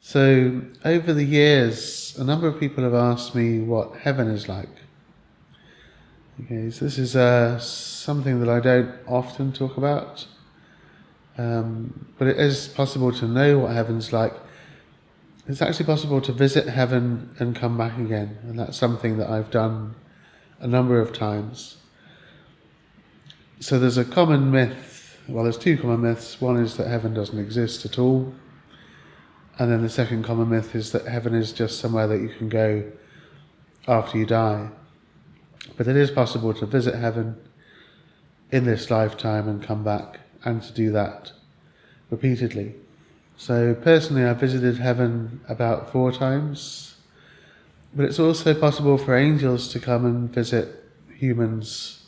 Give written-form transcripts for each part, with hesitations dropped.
So, over the years, a number of people have asked me what heaven is like. Okay, so this is something that I don't often talk about, but it is possible to know what heaven's like. It's actually possible to visit heaven and come back again, and that's something that I've done a number of times. So there's a common myth, well, there's two common myths. One is that heaven doesn't exist at all. And then the second common myth is that heaven is just somewhere that you can go after you die. But it is possible to visit heaven in this lifetime and come back, and to do that repeatedly. So personally, I've visited heaven about 4 times, but it's also possible for angels to come and visit humans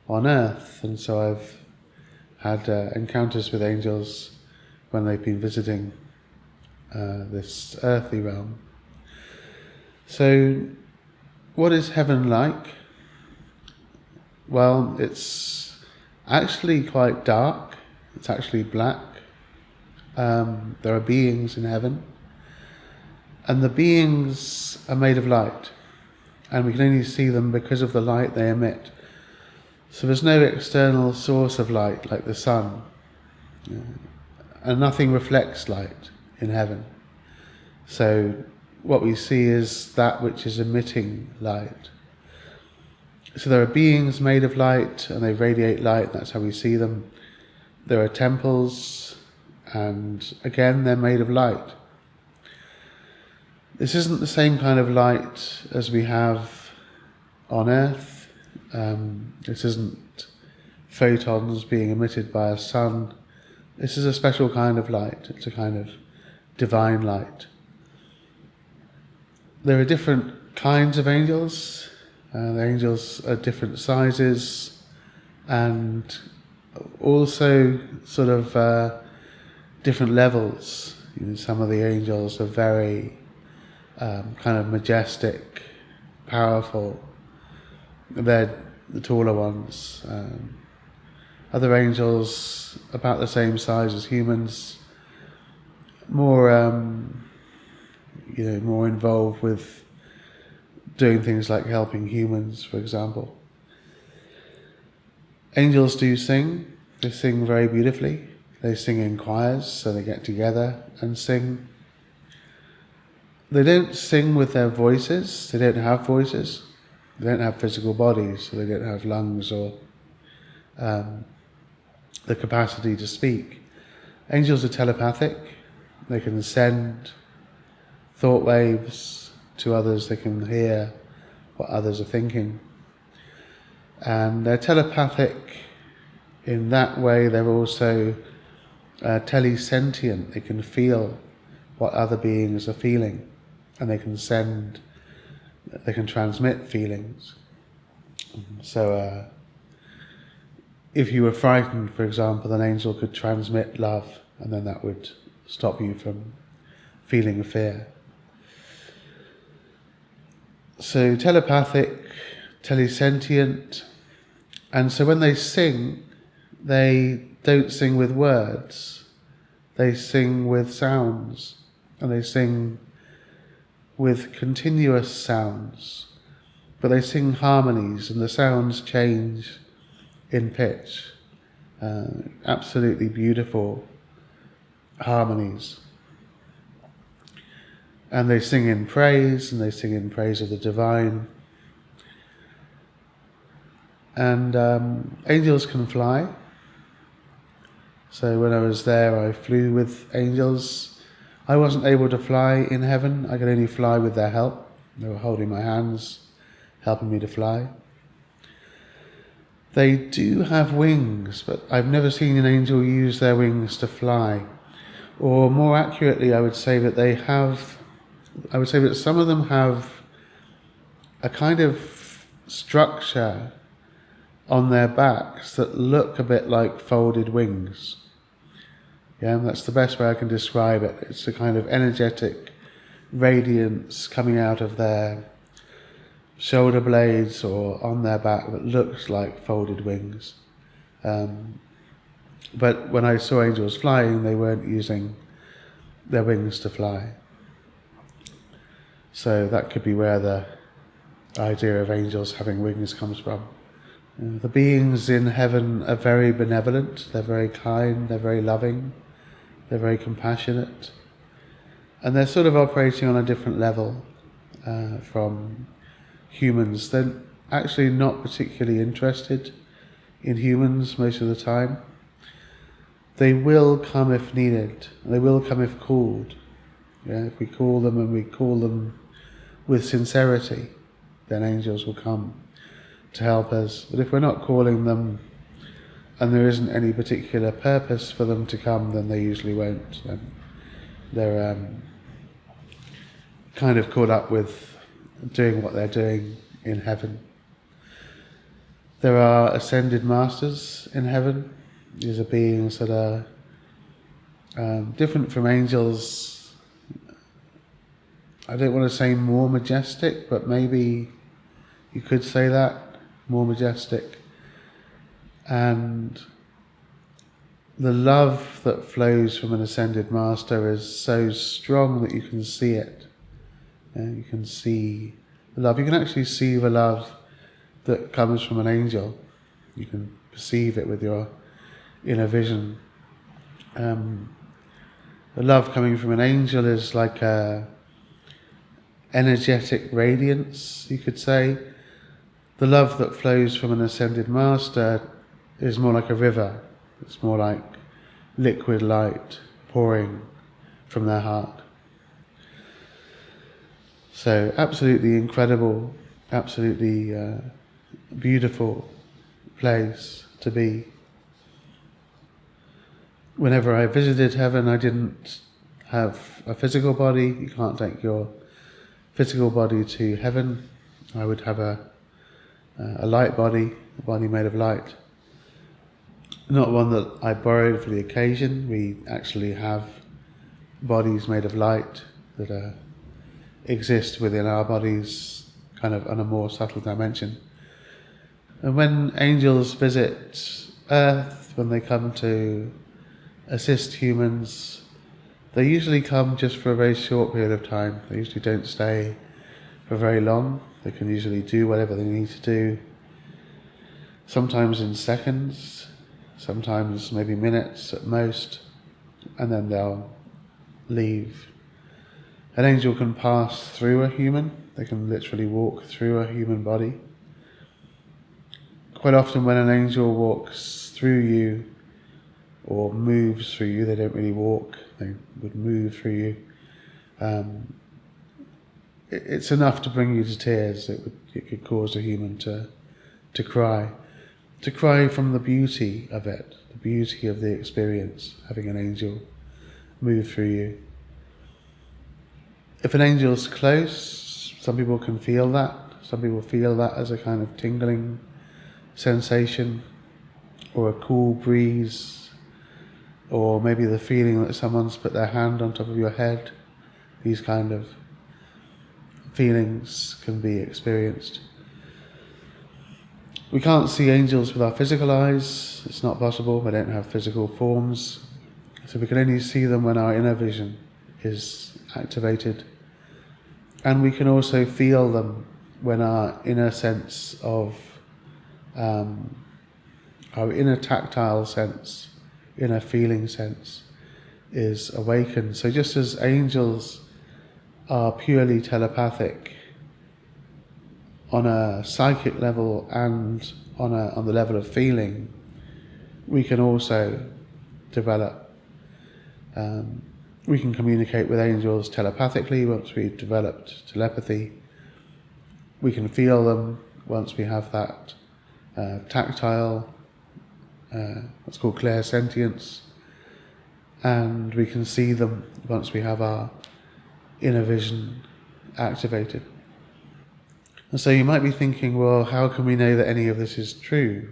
on earth. And so I've had encounters with angels when they've been visiting this earthly realm. So, what is heaven like? Well, it's actually quite dark. It's actually black. There are beings in heaven, and the beings are made of light, and we can only see them because of the light they emit. So there's no external source of light like the sun, and nothing reflects light in heaven. So what we see is that which is emitting light. So there are beings made of light, and they radiate light. That's how we see them. There are temples, and again they're made of light. This isn't the same kind of light as we have on earth. This isn't photons being emitted by a sun. This is a special kind of light. It's a kind of divine light. There are different kinds of angels. The angels are different sizes, and also sort of different levels. Some of the angels are very kind of majestic, powerful. They're the taller ones. Other angels about the same size as humans, more more involved with doing things like helping humans, for example. Angels do sing. They sing very beautifully. They sing in choirs, so they get together and sing. They don't sing with their voices. They don't have voices. They don't have physical bodies, so they don't have lungs or the capacity to speak. Angels are telepathic. They can send thought waves to others. They can hear what others are thinking. And they're telepathic in that way. They're also telesentient. They can feel what other beings are feeling, and they can transmit feelings. So if you were frightened, for example, an angel could transmit love, and then that would stop you from feeling fear. So telepathic, telesentient, and so when they sing, they don't sing with words. They sing with sounds, and they sing with continuous sounds, but they sing harmonies, and the sounds change in pitch. Absolutely beautiful harmonies. And they sing in praise, and they sing in praise of the divine. And angels can fly. So when I was there, I flew with angels. I wasn't able to fly in heaven. I could only fly with their help. They were holding my hands, helping me to fly. They do have wings, but I've never seen an angel use their wings to fly. Or more accurately, I would say that some of them have a kind of structure on their backs that look a bit like folded wings. Yeah, that's the best way I can describe it. It's a kind of energetic radiance coming out of their shoulder blades or on their back that looks like folded wings. But when I saw angels flying, they weren't using their wings to fly. So that could be where the idea of angels having wings comes from. The beings in heaven are very benevolent, they're very kind, they're very loving, they're very compassionate, and they're sort of operating on a different level from humans. They're actually not particularly interested in humans most of the time. They will come if needed, they will come if called. If we call them, and we call them with sincerity, then angels will come to help us. But if we're not calling them and there isn't any particular purpose for them to come, then they usually won't. They're kind of caught up with doing what they're doing in heaven. There are ascended masters in heaven. These are beings that are different from angels. I don't want to say more majestic, but maybe you could say that, more majestic. And the love that flows from an ascended master is so strong that you can see it. You can see the love. You can actually see the love that comes from an angel. You can perceive it with your inner vision. The love coming from an angel is like a energetic radiance, you could say. The love that flows from an ascended master is more like a river. It's more like liquid light pouring from their heart. So absolutely incredible, absolutely beautiful place to be. Whenever I visited heaven, I didn't have a physical body. You can't take your physical body to heaven. I would have a light body, a body made of light. Not one that I borrowed for the occasion. We actually have bodies made of light that exist within our bodies, kind of on a more subtle dimension. And when angels visit Earth, when they come to assist humans, they usually come just for a very short period of time. They usually don't stay for very long. They can usually do whatever they need to do, sometimes in seconds, sometimes maybe minutes at most, and then they'll leave. An angel can pass through a human. They can literally walk through a human body. Quite often when an angel walks through you or moves through you, they don't really walk, they would move through you. It's enough to bring you to tears. It could cause a human to cry from the beauty of it, the beauty of the experience, having an angel move through you. If an angel's close, some people can feel that. Some people feel that as a kind of tingling sensation, or a cool breeze, or maybe the feeling that someone's put their hand on top of your head. These kind of feelings can be experienced. We can't see angels with our physical eyes. It's not possible. They don't have physical forms. So we can only see them when our inner vision is activated. And we can also feel them when our inner sense of, our inner tactile sense, inner feeling sense is awakened. So just as angels are purely telepathic on a psychic level and on the level of feeling, we can also develop. We can communicate with angels telepathically once we've developed telepathy. We can feel them once we have that tactile, what's called clairsentience, and we can see them once we have our inner vision activated. And so you might be thinking, well, how can we know that any of this is true?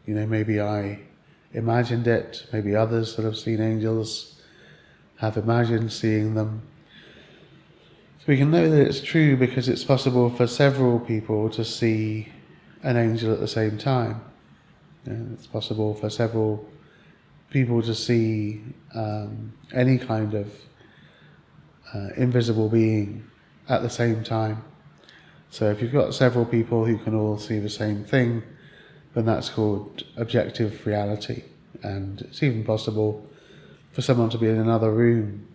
Maybe I imagined it, maybe others that have seen angels have imagined seeing them. So we can know that it's true because it's possible for several people to see an angel at the same time. It's possible for several people to see any kind of invisible being at the same time. So if you've got several people who can all see the same thing, then that's called objective reality. And it's even possible for someone to be in another room,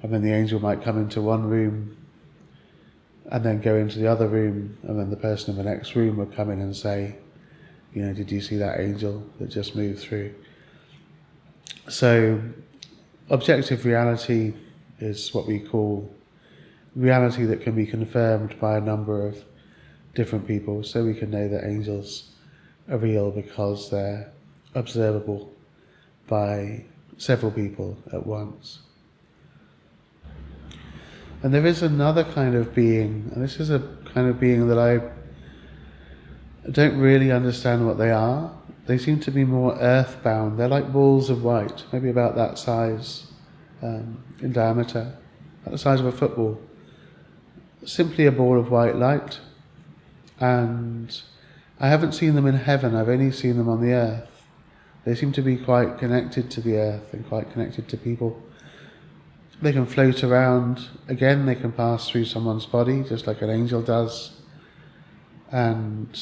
and then the angel might come into one room and then go into the other room, and then the person in the next room would come in and say, did you see that angel that just moved through? So objective reality is what we call reality that can be confirmed by a number of different people. So we can know that angels are real because they're observable by several people at once. And there is another kind of being, and this is a kind of being that I don't really understand what they are. They seem to be more earthbound. They're like balls of white, maybe about that size in diameter, about the size of a football. Simply a ball of white light. And I haven't seen them in heaven, I've only seen them on the earth. They seem to be quite connected to the earth and quite connected to people. They can float around. Again, they can pass through someone's body, just like an angel does. And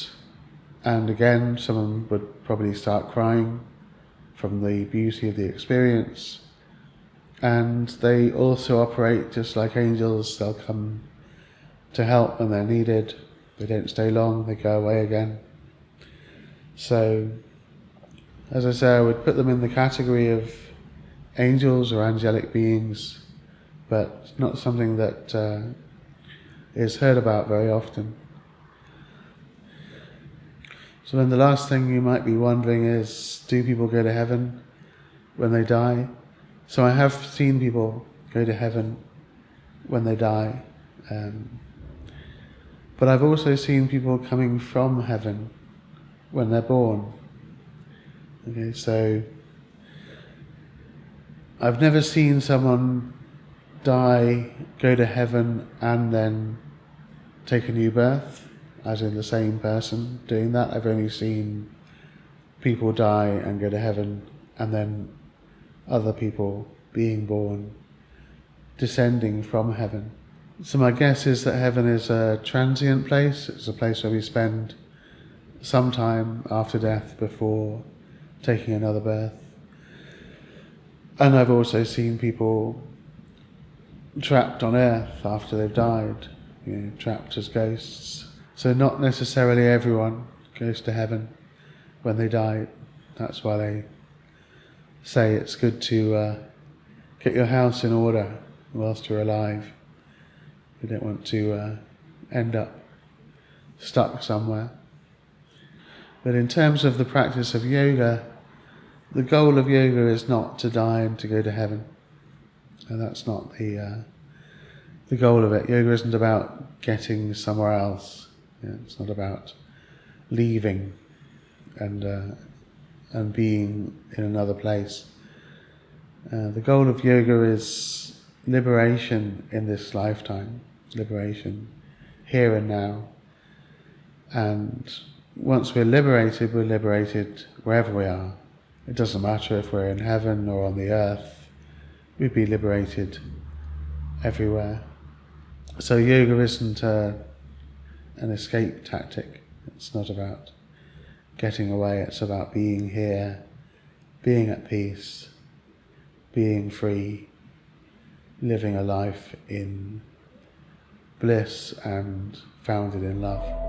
again, someone would probably start crying from the beauty of the experience. And they also operate just like angels. They'll come to help when they're needed. They don't stay long, they go away again. So, as I say, I would put them in the category of angels or angelic beings, but not something that is heard about very often. So then the last thing you might be wondering is, do people go to heaven when they die? So I have seen people go to heaven when they die, but I've also seen people coming from heaven when they're born. Okay, so I've never seen someone die, go to heaven, and then take a new birth, as in the same person doing that. I've only seen people die and go to heaven, and then other people being born, descending from heaven. So my guess is that heaven is a transient place. It's a place where we spend some time after death before taking another birth. And I've also seen people trapped on earth after they've died, trapped as ghosts. So not necessarily everyone goes to heaven when they die. That's why they say it's good to get your house in order whilst you're alive. You don't want to end up stuck somewhere. But in terms of the practice of yoga, the goal of yoga is not to die and to go to heaven. And that's not the goal of it. Yoga isn't about getting somewhere else. It's not about leaving and being in another place. The goal of yoga is liberation in this lifetime, liberation here and now. And once we're liberated wherever we are. It doesn't matter if we're in heaven or on the earth, we'd be liberated everywhere. So yoga isn't an escape tactic. It's not about getting away, it's about being here, being at peace, being free, living a life in bliss and founded in love.